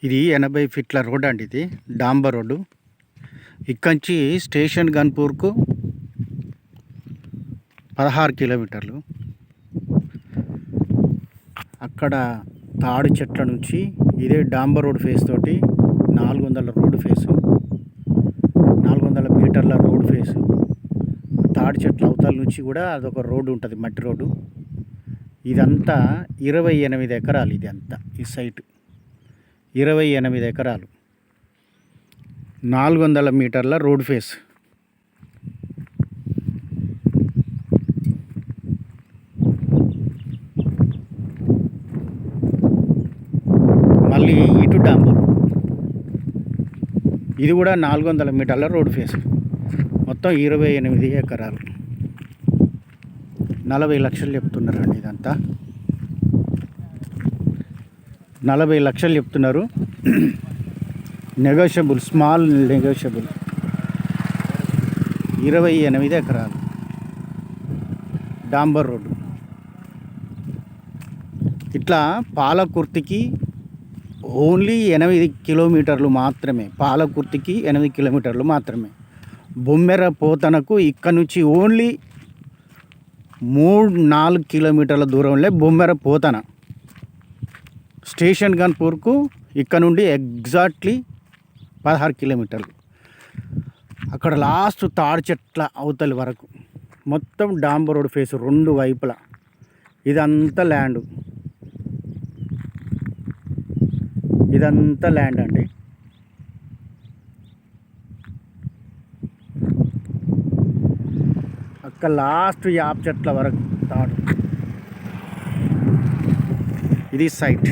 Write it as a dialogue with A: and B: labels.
A: ఇది 80 ఫీట్ల రోడ్ అండి. ఇది డాంబర్ రోడ్డు. ఇక్కడి స్టేషన్ గన్పూర్కు 16 కిలోమీటర్లు. అక్కడ తాడి చెట్ల నుంచి ఇదే డాంబర్ రోడ్ ఫేస్ తోటి 400 రోడ్డు ఫేసు, 400 మీటర్ల రోడ్ ఫేసు. తాడి చెట్ల అవతల నుంచి కూడా అదొక రోడ్డు ఉంటుంది, మట్టి రోడ్డు. ఇదంతా 28 ఎకరాలు. ఇది అంతా ఈ సైట్ 28 ఎకరాలు, 400 మీటర్ల రోడ్ ఫేస్. మళ్ళీ ఇటు డాంబర్, ఇది కూడా 400 మీటర్ల రోడ్ ఫేస్. మొత్తం 28 ఎకరాలు, 40 లక్షలు చెప్తున్నారండి. ఇదంతా 40 లక్షలు చెప్తున్నారు. Negotiable, small negotiable. 28 ఎకరాలు డాంబర్ రోడ్డు. ఇట్లా పాలకుర్తికి ఓన్లీ 8 కిలోమీటర్లు మాత్రమే. పాలకుర్తికి 8 కిలోమీటర్లు మాత్రమే. బొమ్మెర పోతనకు ఇక్కడ నుంచి ఓన్లీ 3-4 కిలోమీటర్ల దూరంలో బొమ్మెర పోతన. స్టేషన్ గన్పూర్కు ఇక్కడ నుండి ఎగ్జాక్ట్లీ 16 కిలోమీటర్లు. అక్కడ లాస్ట్ తాడి చెట్ల అవతలి వరకు మొత్తం డాంబర్ రోడ్ ఫేస్ 2 వైపులా. ఇదంతా ల్యాండ్, ఇదంతా ల్యాండ్ అండి. అక్కడ లాస్ట్ యాప్ చెట్ల వరకు తాడు. ఇది సైట్.